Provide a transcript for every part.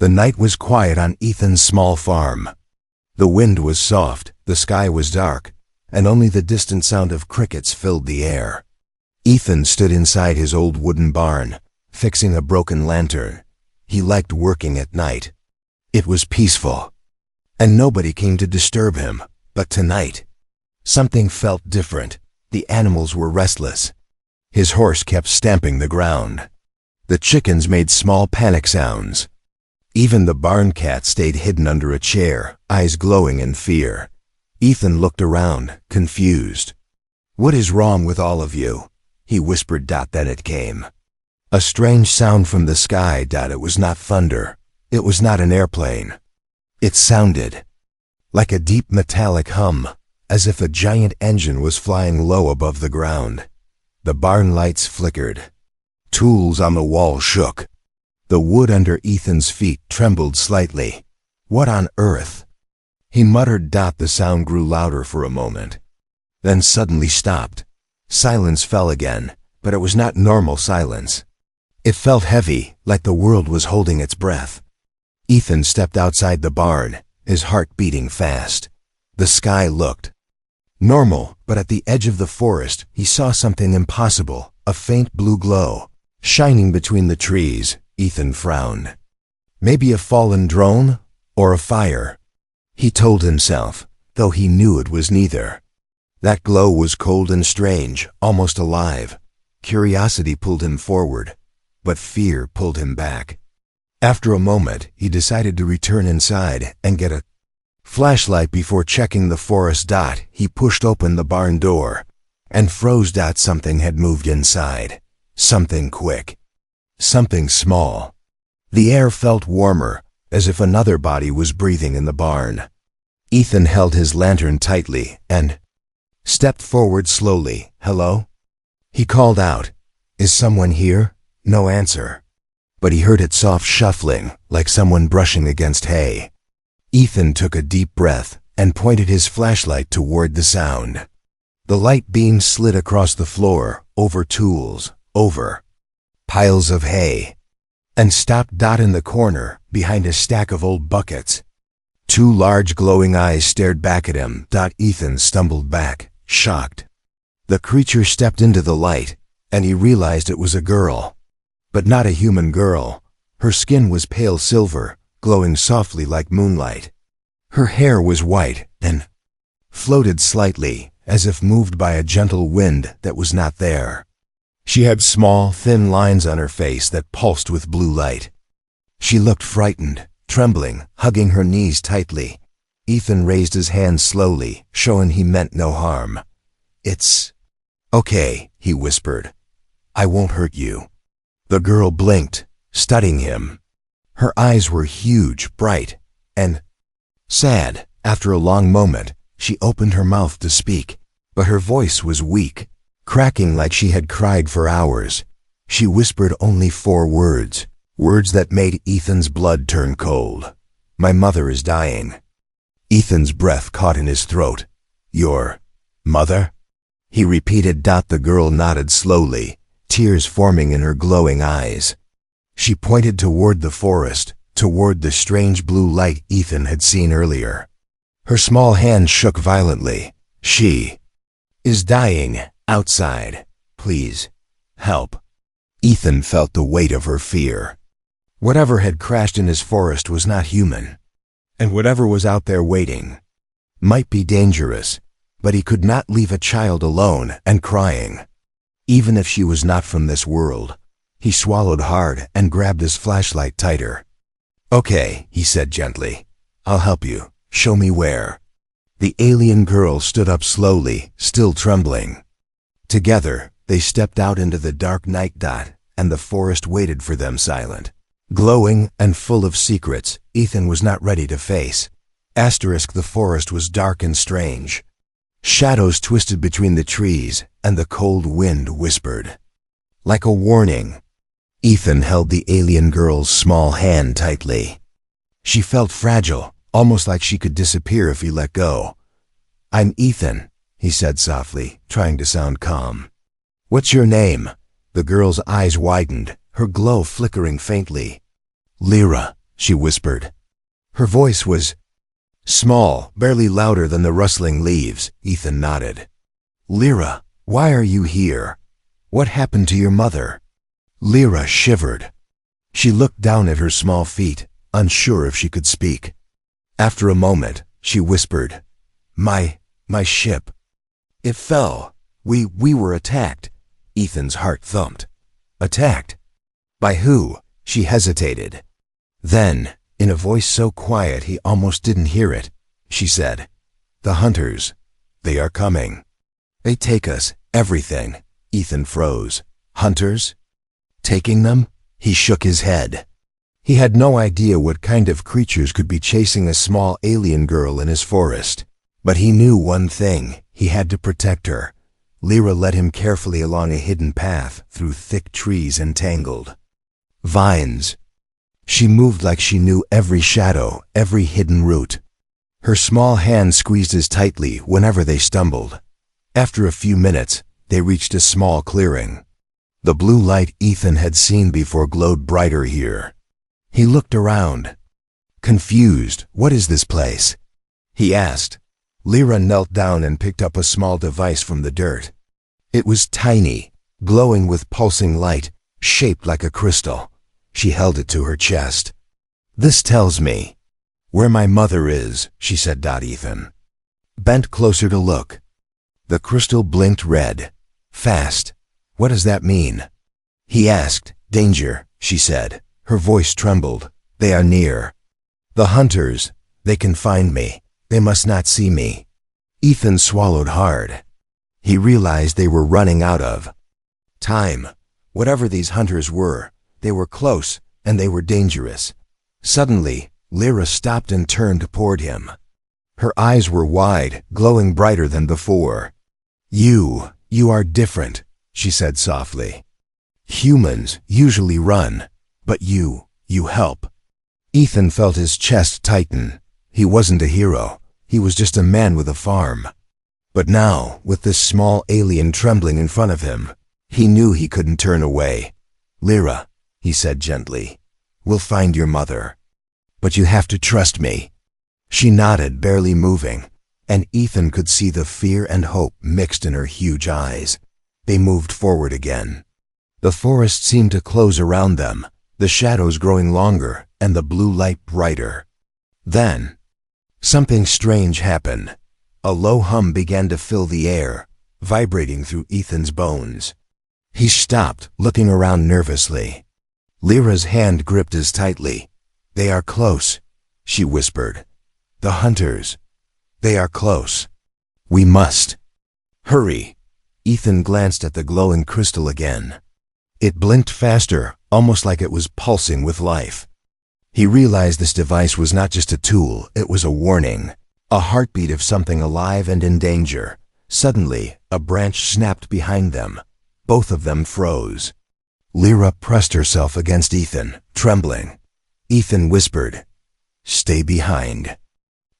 The night was quiet on Ethan's small farm. The wind was soft, the sky was dark, and only the distant sound of crickets filled the air. Ethan stood inside his old wooden barn, fixing a broken lantern. He liked working at night. It was peaceful, and nobody came to disturb him. But tonight, something felt different. The animals were restless. His horse kept stamping the ground. The chickens made small panic sounds. Even the barn cat stayed hidden under a chair, eyes glowing in fear. Ethan looked around, confused. "What is wrong with all of you?" he whispered. Then it came. A strange sound from the sky. It was not thunder. It was not an airplane. It sounded like a deep metallic hum, as if a giant engine was flying low above the ground. The barn lights flickered. Tools on the wall shook. The wood under Ethan's feet trembled slightly. What on earth? He muttered. The sound grew louder for a moment, then suddenly stopped. Silence fell again, but it was not normal silence. It felt heavy, like the world was holding its breath. Ethan stepped outside the barn, his heart beating fast. The sky looked normal, but at the edge of the forest he saw something impossible, a faint blue glow, shining between the trees. Ethan frowned. Maybe a fallen drone, or a fire, he told himself, though he knew it was neither. That glow was cold and strange, almost alive. Curiosity pulled him forward, but fear pulled him back. After a moment, he decided to return inside and get a flashlight before checking the forest. He pushed open the barn door and froze. Something had moved inside. Something quick. Something small. The air felt warmer, as if another body was breathing in the barn. Ethan held his lantern tightly and stepped forward slowly. "Hello?" he called out. "Is someone here?" No answer. But he heard it soft shuffling, like someone brushing against hay. Ethan took a deep breath and pointed his flashlight toward the sound. The light beam slid across the floor, over tools, over piles of hay, and stopped in the corner, behind a stack of old buckets. Two large glowing eyes stared back at him. Ethan stumbled back, shocked. The creature stepped into the light, and he realized it was a girl. But not a human girl. Her skin was pale silver, glowing softly like moonlight. Her hair was white and floated slightly, as if moved by a gentle wind that was not there. She had small, thin lines on her face that pulsed with blue light. She looked frightened, trembling, hugging her knees tightly. Ethan raised his hand slowly, showing he meant no harm. "It's okay," he whispered. "I won't hurt you." The girl blinked, studying him. Her eyes were huge, bright, and sad. After a long moment, she opened her mouth to speak, but her voice was weak, cracking like she had cried for hours. She whispered only 4 words, words that made Ethan's blood turn cold. "My mother is dying." Ethan's breath caught in his throat. "Your mother?" he repeated. The girl nodded slowly, tears forming in her glowing eyes. She pointed toward the forest, toward the strange blue light Ethan had seen earlier. Her small hand shook violently. "She is dying outside. Please, help." Ethan felt the weight of her fear. Whatever had crashed in his forest was not human, and whatever was out there waiting might be dangerous, but he could not leave a child alone and crying, even if she was not from this world. He swallowed hard and grabbed his flashlight tighter. "Okay," he said gently. "I'll help you. Show me where." The alien girl stood up slowly, still trembling. Together, they stepped out into the dark night. And the forest waited for them silent. Glowing and full of secrets Ethan was not ready to face. The forest was dark and strange. Shadows twisted between the trees, and the cold wind whispered. Like a warning, Ethan held the alien girl's small hand tightly. She felt fragile, almost like she could disappear if he let go. "I'm Ethan," he said softly, trying to sound calm. "What's your name?" The girl's eyes widened, her glow flickering faintly. "Lira," she whispered. Her voice was small, barely louder than the rustling leaves. Ethan nodded. Lira, why are you here? What happened to your mother? Lira shivered. She looked down at her small feet, unsure if she could speak. After a moment, she whispered, My ship. It fell. We were attacked. Ethan's heart thumped. Attacked? By who? She hesitated. Then, in a voice so quiet he almost didn't hear it, she said, The hunters. They are coming. They take us, everything. Ethan froze. Hunters? Taking them? He shook his head. He had no idea what kind of creatures could be chasing a small alien girl in his forest. But he knew one thing. He had to protect her. Lira led him carefully along a hidden path through thick trees and tangled vines. She moved like she knew every shadow, every hidden root. Her small hand squeezed as tightly whenever they stumbled. After a few minutes, they reached a small clearing. The blue light Ethan had seen before glowed brighter here. He looked around. Confused, what is this place? He asked. Lira knelt down and picked up a small device from the dirt. It was tiny, glowing with pulsing light, shaped like a crystal. She held it to her chest. This tells me where my mother is, she said. Ethan bent closer to look. The crystal blinked red. Fast. What does that mean? He asked. Danger, she said. Her voice trembled. They are near. The hunters. They can find me. They must not see me. Ethan swallowed hard. He realized they were running out of time. Whatever these hunters were, they were close, and they were dangerous. Suddenly, Lira stopped and turned toward him. Her eyes were wide, glowing brighter than before. You are different, she said softly. Humans usually run, but you help. Ethan felt his chest tighten. He wasn't a hero. He was just a man with a farm. But now, with this small alien trembling in front of him, he knew he couldn't turn away. Lira, he said gently, we'll find your mother. But you have to trust me. She nodded, barely moving, and Ethan could see the fear and hope mixed in her huge eyes. They moved forward again. The forest seemed to close around them, the shadows growing longer and the blue light brighter. Then, something strange happened. A low hum began to fill the air, vibrating through Ethan's bones. He stopped, looking around nervously. Lira's hand gripped as tightly. They are close, she whispered. The hunters. They are close. We must hurry. Ethan glanced at the glowing crystal again. It blinked faster, almost like it was pulsing with life. He realized this device was not just a tool, it was a warning, a heartbeat of something alive and in danger. Suddenly, a branch snapped behind them. Both of them froze. Lira pressed herself against Ethan, trembling. Ethan whispered, Stay behind.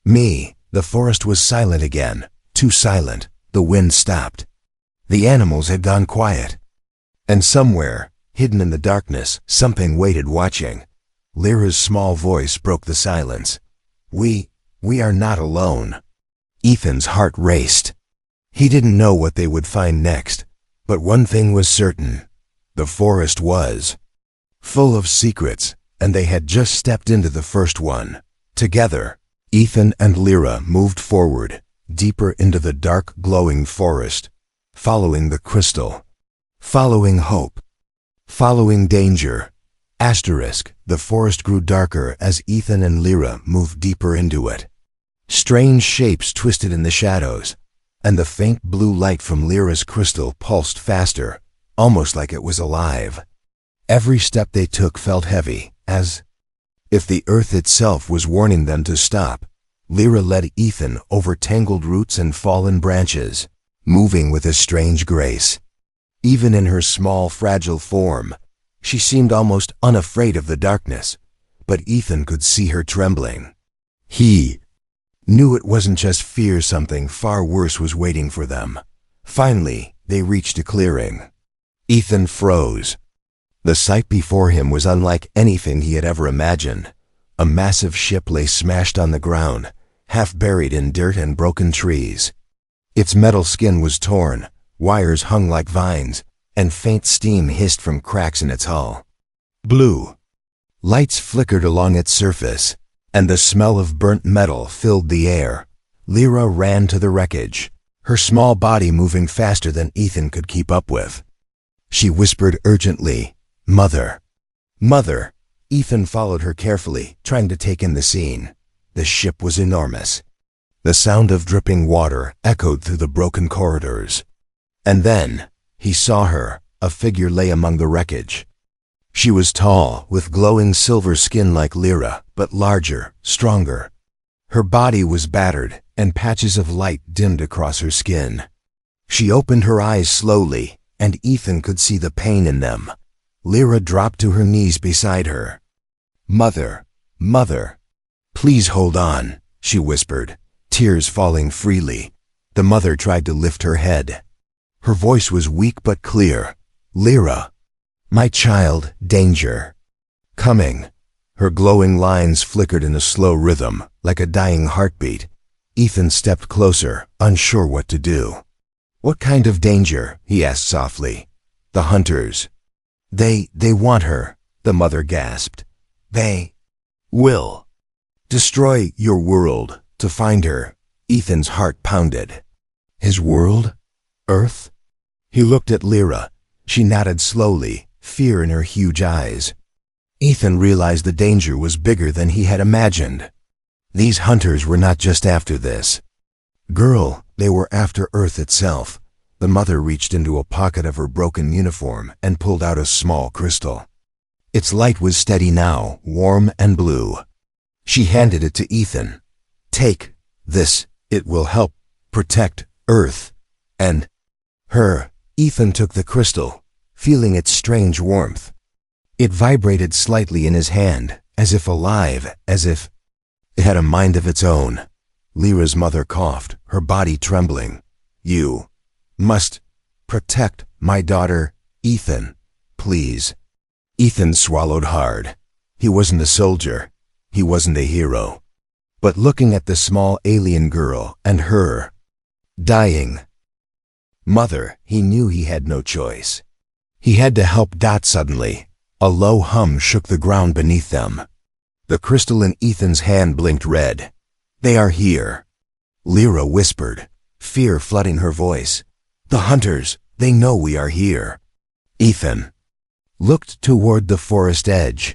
Me. The forest was silent again, too silent. The wind stopped. The animals had gone quiet. And somewhere, hidden in the darkness, something waited watching. Lira's small voice broke the silence. We are not alone. Ethan's heart raced. He didn't know what they would find next, but one thing was certain. The forest was full of secrets, and they had just stepped into the first one. Together, Ethan and Lira moved forward, deeper into the dark, glowing forest, following the crystal, following hope, following danger. The forest grew darker as Ethan and Lira moved deeper into it. Strange shapes twisted in the shadows, and the faint blue light from Lira's crystal pulsed faster, almost like it was alive. Every step they took felt heavy, as if the earth itself was warning them to stop. Lira led Ethan over tangled roots and fallen branches, moving with a strange grace. Even in her small, fragile form, she seemed almost unafraid of the darkness, but Ethan could see her trembling. He knew it wasn't just fear, something far worse was waiting for them. Finally, they reached a clearing. Ethan froze. The sight before him was unlike anything he had ever imagined. A massive ship lay smashed on the ground, half buried in dirt and broken trees. Its metal skin was torn, wires hung like vines, and faint steam hissed from cracks in its hull. Blue lights flickered along its surface, and the smell of burnt metal filled the air. Lira ran to the wreckage, her small body moving faster than Ethan could keep up with. She whispered urgently, "Mother! Mother!" Ethan followed her carefully, trying to take in the scene. The ship was enormous. The sound of dripping water echoed through the broken corridors. And then, he saw her, a figure lay among the wreckage. She was tall, with glowing silver skin like Lira, but larger, stronger. Her body was battered, and patches of light dimmed across her skin. She opened her eyes slowly, and Ethan could see the pain in them. Lira dropped to her knees beside her. "Mother, Mother, please hold on," she whispered, tears falling freely. The mother tried to lift her head. Her voice was weak but clear. "Lira, my child, danger. Coming." Her glowing lines flickered in a slow rhythm, like a dying heartbeat. Ethan stepped closer, unsure what to do. "What kind of danger?" he asked softly. "The hunters. They want her," the mother gasped. "They will destroy your world to find her." Ethan's heart pounded. His world? Earth? He looked at Lira. She nodded slowly, fear in her huge eyes. Ethan realized the danger was bigger than he had imagined. These hunters were not just after this girl, they were after Earth itself. The mother reached into a pocket of her broken uniform and pulled out a small crystal. Its light was steady now, warm and blue. She handed it to Ethan. "Take this. It will help protect Earth and her." Ethan took the crystal, feeling its strange warmth. It vibrated slightly in his hand, as if alive, as if it had a mind of its own. Lira's mother coughed, her body trembling. "You must protect my daughter, Ethan, please." Ethan swallowed hard. He wasn't a soldier. He wasn't a hero. But looking at the small alien girl and her dying mother, he knew he had no choice. He had to help. Suddenly, a low hum shook the ground beneath them. The crystal in Ethan's hand blinked red. "They are here," Lira whispered, fear flooding her voice. "The hunters, they know we are here." Ethan looked toward the forest edge.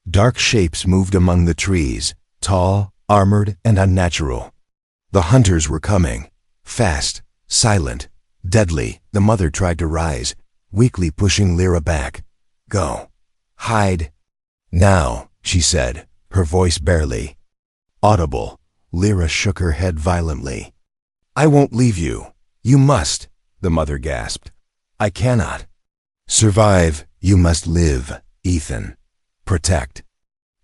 Dark shapes moved among the trees, tall, armored, and unnatural. The hunters were coming, fast, silent, deadly. The mother tried to rise, weakly pushing Lira back. "Go. Hide. Now," she said, her voice barely audible. Lira shook her head violently. "I won't leave you. You must," the mother gasped. "I cannot. Survive. You must live, Ethan. Protect."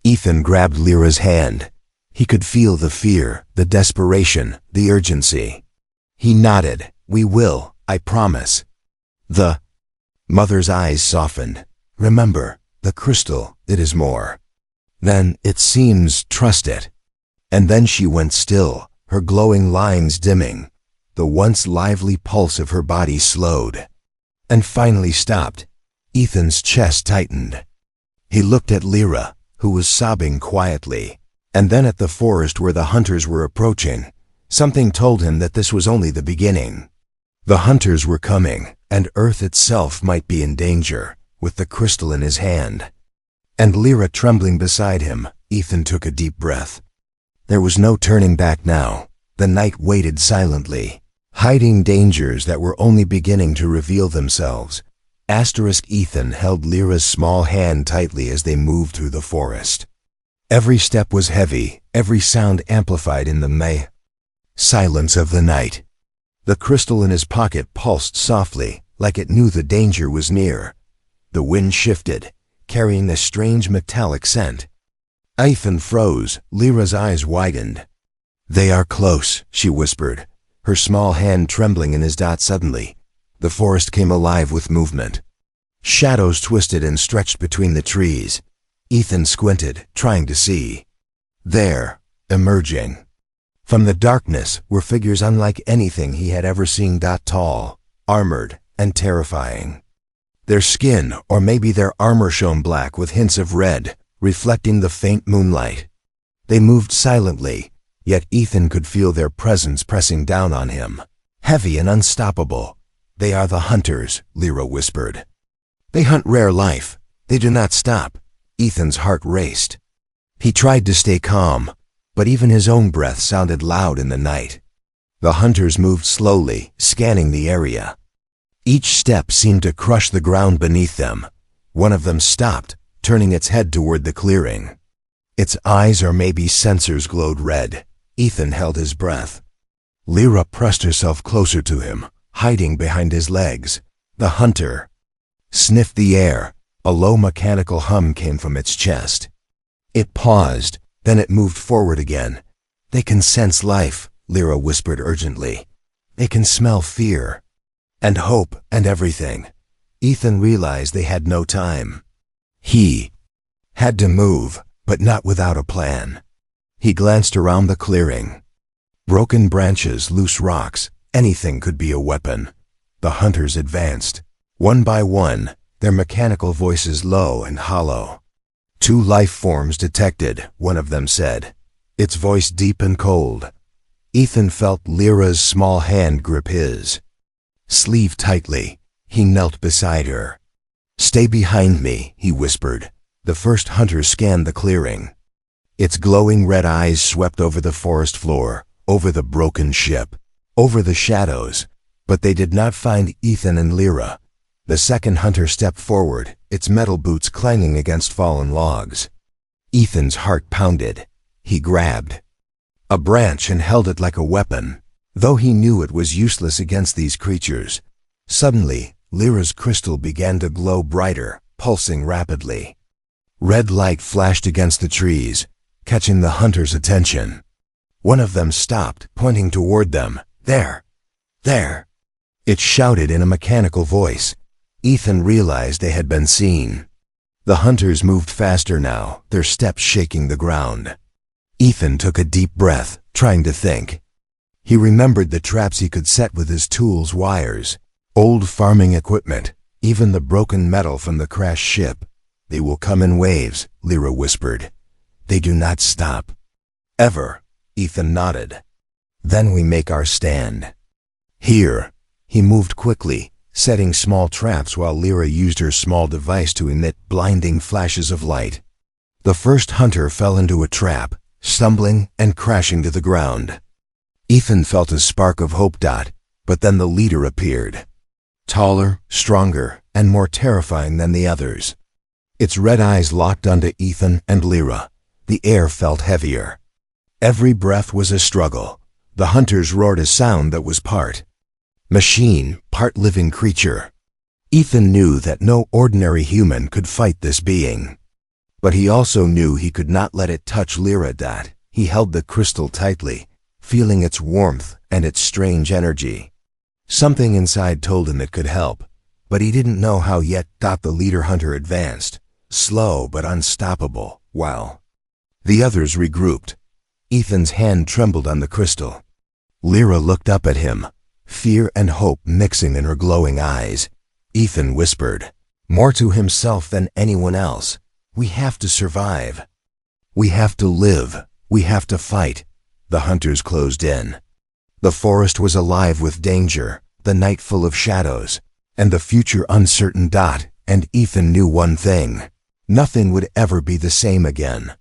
Ethan grabbed Lira's hand. He could feel the fear, the desperation, the urgency. He nodded. "We will, I promise." The mother's eyes softened. "Remember, the crystal, it is more than it seems. Trust it." And then she went still, her glowing lines dimming. The once lively pulse of her body slowed, and finally stopped. Ethan's chest tightened. He looked at Lira, who was sobbing quietly, and then at the forest where the hunters were approaching. Something told him that this was only the beginning. The hunters were coming, and Earth itself might be in danger, with the crystal in his hand. And Lira trembling beside him, Ethan took a deep breath. There was no turning back now. The night waited silently, hiding dangers that were only beginning to reveal themselves. Ethan held Lira's small hand tightly as they moved through the forest. Every step was heavy, every sound amplified in the silence of the night. The crystal in his pocket pulsed softly, like it knew the danger was near. The wind shifted, carrying a strange metallic scent. Ethan froze. Lira's eyes widened. "They are close," she whispered, her small hand trembling in his. Suddenly, the forest came alive with movement. Shadows twisted and stretched between the trees. Ethan squinted, trying to see. There, emerging from the darkness, were figures unlike anything he had ever seen. Tall, armored, and terrifying. Their skin, or maybe their armor, shone black with hints of red, reflecting the faint moonlight. They moved silently, yet Ethan could feel their presence pressing down on him, heavy and unstoppable. "They are the hunters," Lira whispered. "They hunt rare life. They do not stop." Ethan's heart raced. He tried to stay calm, but even his own breath sounded loud in the night. The hunters moved slowly, scanning the area. Each step seemed to crush the ground beneath them. One of them stopped, turning its head toward the clearing. Its eyes, or maybe sensors, glowed red. Ethan held his breath. Lira pressed herself closer to him, hiding behind his legs. The hunter sniffed the air. A low mechanical hum came from its chest. It paused, then it moved forward again. "They can sense life," Lira whispered urgently. "They can smell fear and hope and everything." Ethan realized they had no time. He had to move, but not without a plan. He glanced around the clearing. Broken branches, loose rocks, anything could be a weapon. The hunters advanced. One by one, their mechanical voices low and hollow. "Two life forms detected," one of them said, its voice deep and cold. Ethan felt Lyra's small hand grip his sleeve tightly. He knelt beside her. "Stay behind me," he whispered. The first hunter scanned the clearing. Its glowing red eyes swept over the forest floor, over the broken ship, over the shadows, but they did not find Ethan and Lira. The second hunter stepped forward, its metal boots clanging against fallen logs. Ethan's heart pounded. He grabbed a branch and held it like a weapon, though he knew it was useless against these creatures. Suddenly, Lyra's crystal began to glow brighter, pulsing rapidly. Red light flashed against the trees, catching the hunter's attention. One of them stopped, pointing toward them. "There! There!" it shouted in a mechanical voice. Ethan realized they had been seen. The hunters moved faster now, their steps shaking the ground. Ethan took a deep breath, trying to think. He remembered the traps he could set with his tools, wires, old farming equipment, even the broken metal from the crashed ship. "They will come in waves," Lira whispered. "They do not stop. Ever." Ethan nodded. "Then we make our stand. Here." He moved quickly, setting small traps while Lira used her small device to emit blinding flashes of light. The first hunter fell into a trap, stumbling and crashing to the ground. Ethan felt a spark of hope. But then the leader appeared. Taller, stronger, and more terrifying than the others. Its red eyes locked onto Ethan and Lira. The air felt heavier. Every breath was a struggle. The hunters roared a sound that was part machine, part living creature. Ethan knew that no ordinary human could fight this being. But he also knew he could not let it touch Lira. He held the crystal tightly, feeling its warmth and its strange energy. Something inside told him it could help, but he didn't know how yet. The leader hunter advanced, slow but unstoppable, while the others regrouped. Ethan's hand trembled on the crystal. Lira looked up at him, fear and hope mixing in her glowing eyes. Ethan whispered, more to himself than anyone else, "We have to survive. We have to live. We have to fight." The hunters closed in. The forest was alive with danger, the night full of shadows, and the future uncertain. And Ethan knew one thing. Nothing would ever be the same again.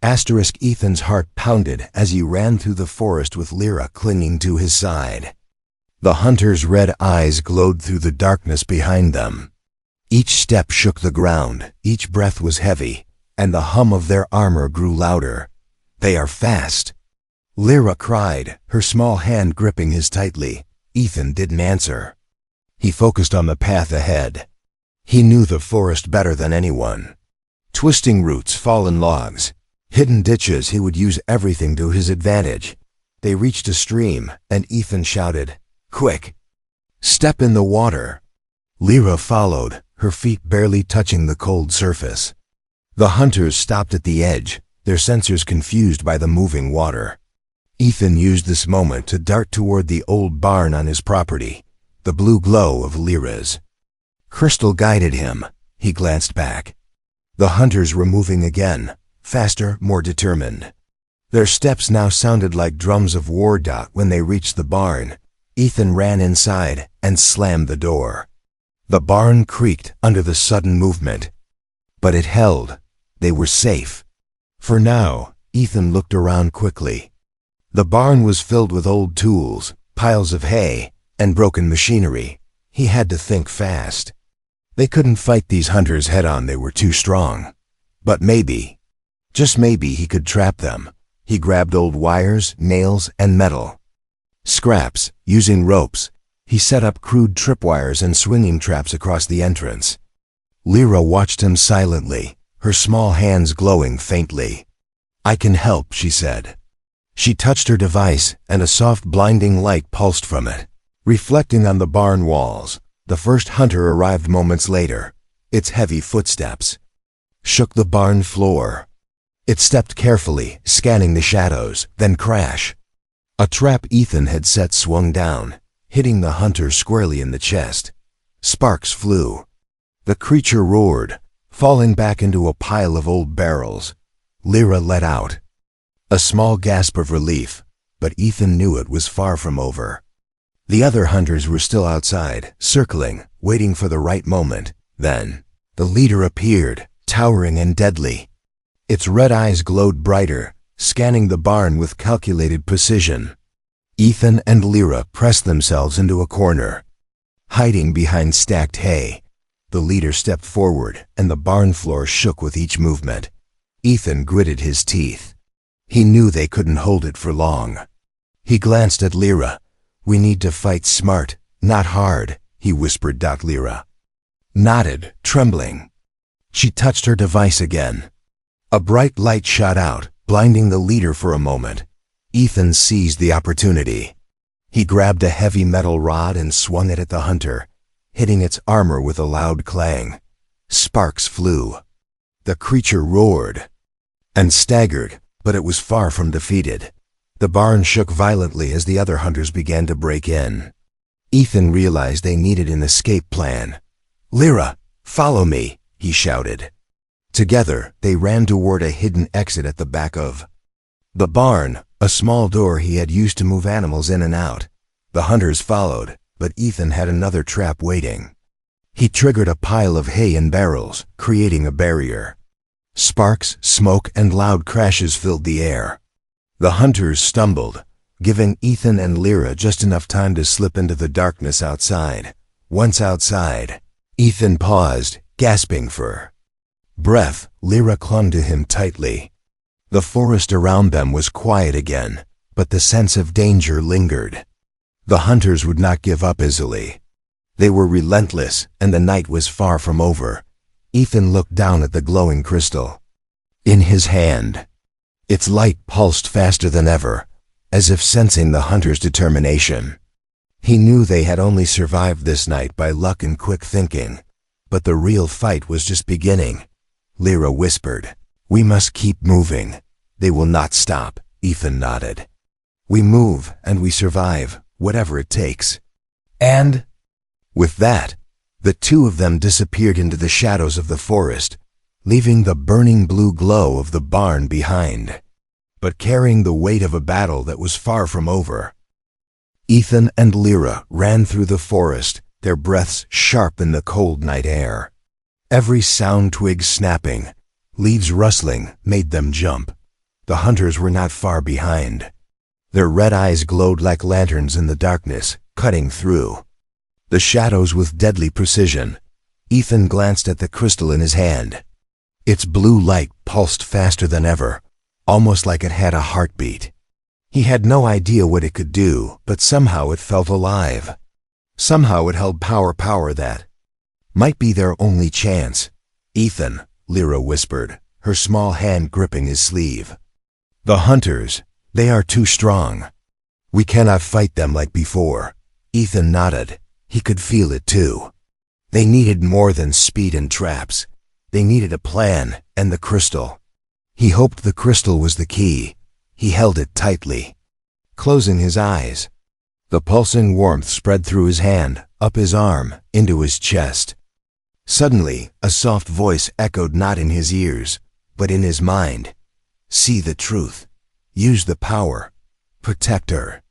Ethan's heart pounded as he ran through the forest with Lira clinging to his side. The hunters' red eyes glowed through the darkness behind them. Each step shook the ground, each breath was heavy, and the hum of their armor grew louder. "They are fast," Lira cried, her small hand gripping his tightly. Ethan didn't answer. He focused on the path ahead. He knew the forest better than anyone. Twisting roots, fallen logs, hidden ditches. He would use everything to his advantage. They reached a stream, and Ethan shouted, "Quick! Step in the water!" Lira followed, her feet barely touching the cold surface. The hunters stopped at the edge, their sensors confused by the moving water. Ethan used this moment to dart toward the old barn on his property, the blue glow of Lira's. Crystal guided him. He glanced back. The hunters were moving again, faster, more determined. Their steps now sounded like drums of war. When they reached the barn, Ethan ran inside and slammed the door. The barn creaked under the sudden movement. But it held. They were safe. For now, Ethan looked around quickly. The barn was filled with old tools, piles of hay, and broken machinery. He had to think fast. They couldn't fight these hunters head-on, they were too strong. But maybe, just maybe, he could trap them. He grabbed old wires, nails, and metal. Scraps, using ropes, he set up crude tripwires and swinging traps across the entrance. Lira watched him silently, her small hands glowing faintly. "I can help," she said. She touched her device, and a soft, blinding light pulsed from it. Reflecting on the barn walls, the first hunter arrived moments later. Its heavy footsteps shook the barn floor. It stepped carefully, scanning the shadows, then crash. A trap Ethan had set swung down, hitting the hunter squarely in the chest. Sparks flew. The creature roared, falling back into a pile of old barrels. Lira let out a small gasp of relief, but Ethan knew it was far from over. The other hunters were still outside, circling, waiting for the right moment. Then, the leader appeared, towering and deadly. Its red eyes glowed brighter, scanning the barn with calculated precision. Ethan and Lira pressed themselves into a corner. Hiding behind stacked hay, the leader stepped forward, and the barn floor shook with each movement. Ethan gritted his teeth. He knew they couldn't hold it for long. He glanced at Lira. "We need to fight smart, not hard," he whispered. Lira nodded, trembling. She touched her device again. A bright light shot out, blinding the leader for a moment. Ethan seized the opportunity. He grabbed a heavy metal rod and swung it at the hunter, hitting its armor with a loud clang. Sparks flew. The creature roared and staggered, but it was far from defeated. The barn shook violently as the other hunters began to break in. Ethan realized they needed an escape plan. "Lira, follow me," he shouted. Together, they ran toward a hidden exit at the back of the barn, a small door he had used to move animals in and out. The hunters followed, but Ethan had another trap waiting. He triggered a pile of hay and barrels, creating a barrier. Sparks, smoke, and loud crashes filled the air. The hunters stumbled, giving Ethan and Lira just enough time to slip into the darkness outside. Once outside, Ethan paused, gasping for breath. Lira clung to him tightly. The forest around them was quiet again, but the sense of danger lingered. The hunters would not give up easily. They were relentless, and the night was far from over. Ethan looked down at the glowing crystal in his hand. Its light pulsed faster than ever, as if sensing the hunters' determination. He knew they had only survived this night by luck and quick thinking, but the real fight was just beginning. Lira whispered, "We must keep moving. They will not stop." Ethan nodded. "We move and we survive, whatever it takes." And with that, the two of them disappeared into the shadows of the forest, leaving the burning blue glow of the barn behind, but carrying the weight of a battle that was far from over. Ethan and Lira ran through the forest, their breaths sharp in the cold night air. Every sound, twig snapping, leaves rustling, made them jump. The hunters were not far behind. Their red eyes glowed like lanterns in the darkness, cutting through the shadows with deadly precision. Ethan glanced at the crystal in his hand. Its blue light pulsed faster than ever, almost like it had a heartbeat. He had no idea what it could do, but somehow it felt alive. Somehow it held power that might be their only chance. "Ethan," Lira whispered, her small hand gripping his sleeve. "The hunters, they are too strong. We cannot fight them like before." Ethan nodded. He could feel it too. They needed more than speed and traps. They needed a plan and the crystal. He hoped the crystal was the key. He held it tightly, closing his eyes. The pulsing warmth spread through his hand, up his arm, into his chest. Suddenly, a soft voice echoed not in his ears, but in his mind. See the truth. Use the power. Protect her.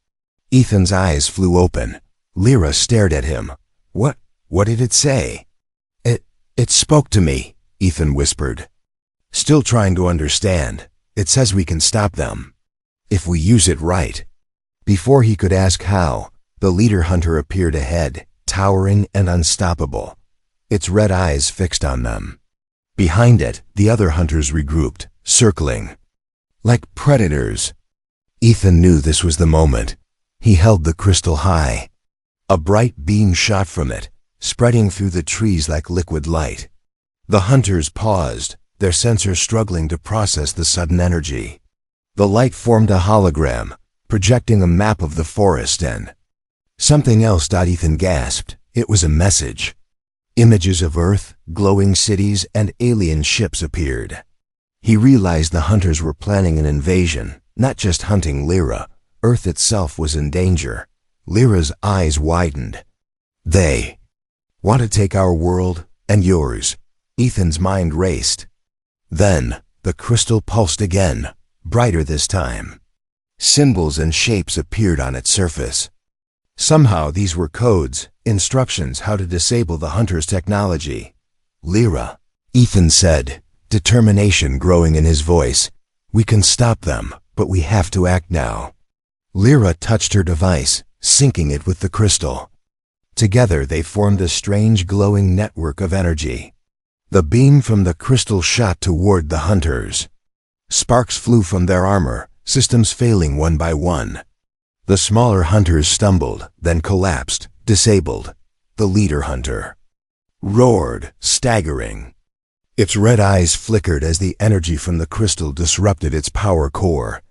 Ethan's eyes flew open. Lira stared at him. What did it say? It spoke to me, Ethan whispered. Still trying to understand. It says we can stop them. If we use it right. Before he could ask how, the leader hunter appeared ahead, towering and unstoppable, its red eyes fixed on them. Behind it, the other hunters regrouped, circling. Like predators. Ethan knew this was the moment. He held the crystal high. A bright beam shot from it, spreading through the trees like liquid light. The hunters paused, their sensors struggling to process the sudden energy. The light formed a hologram, projecting a map of the forest and something else. Ethan gasped. It was a message. Images of Earth, glowing cities, and alien ships appeared. He realized the hunters were planning an invasion, not just hunting Lira. Earth itself was in danger. Lira's eyes widened. They want to take our world and yours. Ethan's mind raced. Then, the crystal pulsed again, brighter this time. Symbols and shapes appeared on its surface. Somehow these were codes, instructions how to disable the hunter's technology. Lira, Ethan said, determination growing in his voice. We can stop them, but we have to act now. Lira touched her device, syncing it with the crystal. Together they formed a strange glowing network of energy. The beam from the crystal shot toward the hunters. Sparks flew from their armor, systems failing one by one. The smaller hunters stumbled, then collapsed, disabled. The leader hunter roared, staggering. Its red eyes flickered as the energy from the crystal disrupted its power core.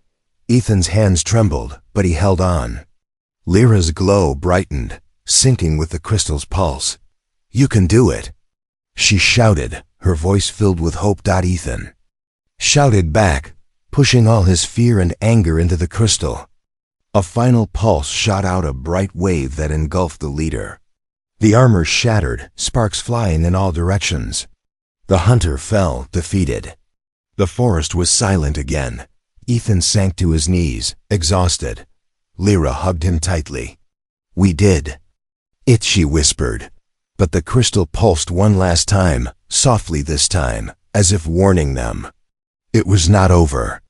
Ethan's hands trembled, but he held on. Lira's glow brightened, syncing with the crystal's pulse. You can do it, she shouted, her voice filled with hope. Ethan shouted back, pushing all his fear and anger into the crystal. A final pulse shot out, a bright wave that engulfed the leader. The armor shattered, sparks flying in all directions. The hunter fell, defeated. The forest was silent again. Ethan sank to his knees, exhausted. Lira hugged him tightly. We did it, she whispered. But the crystal pulsed one last time, softly this time, as if warning them. It was not over.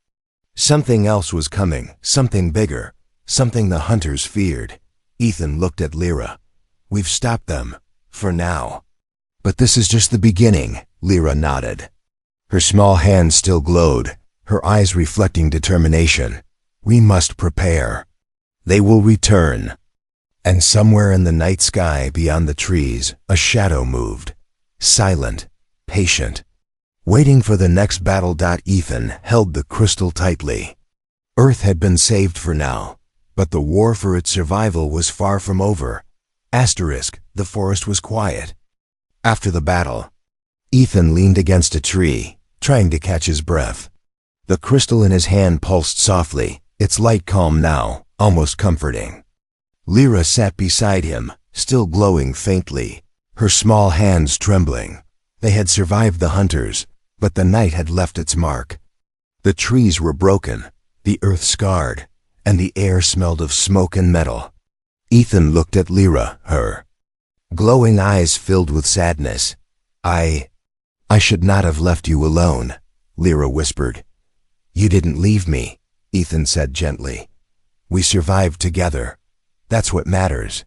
Something else was coming, something bigger, something the hunters feared. Ethan looked at Lira. We've stopped them, for now. But this is just the beginning, Lira nodded. Her small hands still glowed, her eyes reflecting determination. We must prepare. They will return. And somewhere in the night sky beyond the trees, a shadow moved. Silent, patient, waiting for the next battle. Ethan held the crystal tightly. Earth had been saved for now, but the war for its survival was far from over. The forest was quiet. After the battle, Ethan leaned against a tree, trying to catch his breath. The crystal in his hand pulsed softly, its light calm now, almost comforting. Lira sat beside him, still glowing faintly, her small hands trembling. They had survived the hunters, but the night had left its mark. The trees were broken, the earth scarred, and the air smelled of smoke and metal. Ethan looked at Lira, her glowing eyes filled with sadness. I should not have left you alone, Lira whispered. You didn't leave me, Ethan said gently. We survived together. That's what matters.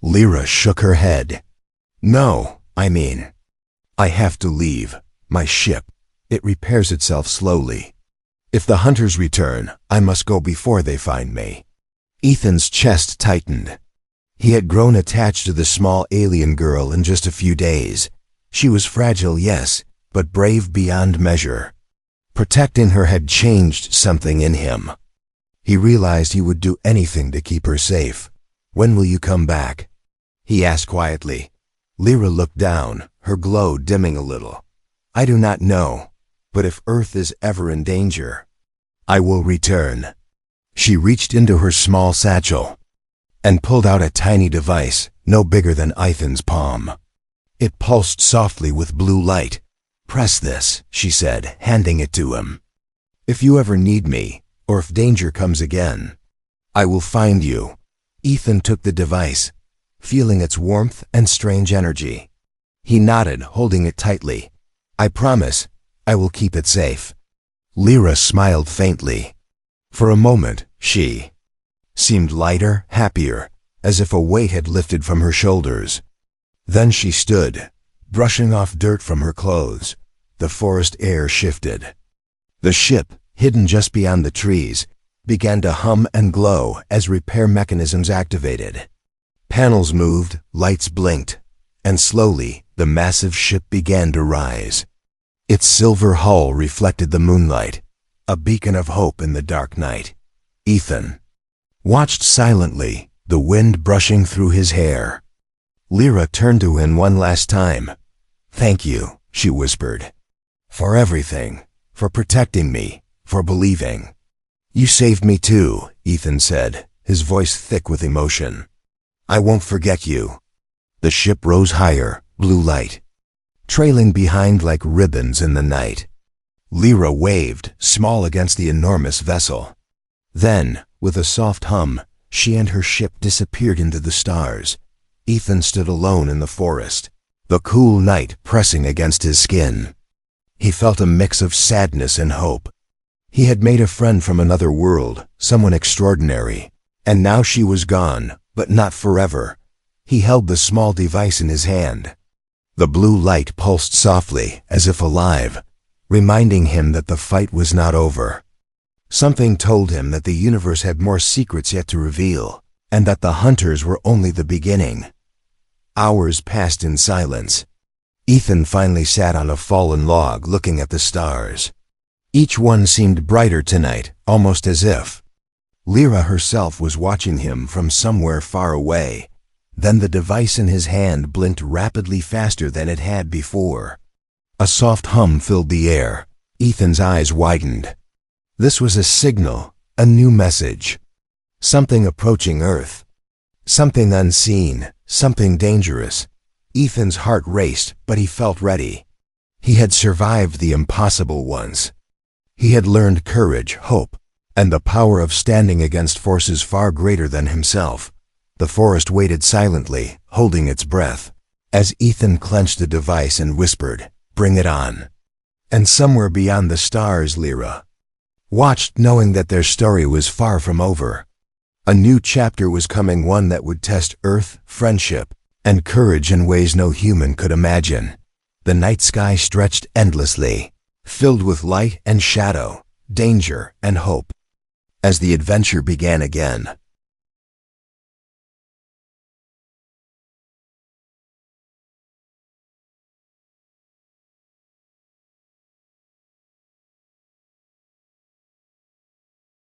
Lira shook her head. No, I have to leave. My ship. It repairs itself slowly. If the hunters return, I must go before they find me. Ethan's chest tightened. He had grown attached to the small alien girl in just a few days. She was fragile, yes, but brave beyond measure. Protecting her had changed something in him. He realized he would do anything to keep her safe. When will you come back? He asked quietly. Lira looked down, her glow dimming a little. I do not know. But if Earth is ever in danger, I will return." She reached into her small satchel and pulled out a tiny device no bigger than Ethan's palm. It pulsed softly with blue light. "Press this," she said, handing it to him. "If you ever need me, or if danger comes again, I will find you." Ethan took the device, feeling its warmth and strange energy. He nodded, holding it tightly. "I promise, I will keep it safe." Lira smiled faintly. For a moment, she seemed lighter, happier, as if a weight had lifted from her shoulders. Then she stood, brushing off dirt from her clothes. The forest air shifted. The ship, hidden just beyond the trees, began to hum and glow as repair mechanisms activated. Panels moved, lights blinked, and slowly the massive ship began to rise. Its silver hull reflected the moonlight, a beacon of hope in the dark night. Ethan watched silently, the wind brushing through his hair. Lira turned to him one last time. "Thank you," she whispered. "For everything, for protecting me, for believing." "You saved me too," Ethan said, his voice thick with emotion. "I won't forget you." The ship rose higher, blue light trailing behind like ribbons in the night. Lira waved, small against the enormous vessel. Then, with a soft hum, she and her ship disappeared into the stars. Ethan stood alone in the forest, the cool night pressing against his skin. He felt a mix of sadness and hope. He had made a friend from another world, someone extraordinary, and now she was gone, but not forever. He held the small device in his hand. The blue light pulsed softly, as if alive, reminding him that the fight was not over. Something told him that the universe had more secrets yet to reveal, and that the hunters were only the beginning. Hours passed in silence. Ethan finally sat on a fallen log looking at the stars. Each one seemed brighter tonight, almost as if Lira herself was watching him from somewhere far away. Then the device in his hand blinked rapidly faster than it had before. A soft hum filled the air. Ethan's eyes widened. This was a signal, a new message. Something approaching Earth. Something unseen, something dangerous. Ethan's heart raced, but he felt ready. He had survived the impossible once. He had learned courage, hope, and the power of standing against forces far greater than himself. The forest waited silently, holding its breath, as Ethan clenched the device and whispered, "Bring it on." And somewhere beyond the stars, Lira watched, knowing that their story was far from over. A new chapter was coming, one that would test Earth, friendship, and courage in ways no human could imagine. The night sky stretched endlessly, filled with light and shadow, danger and hope. As the adventure began again,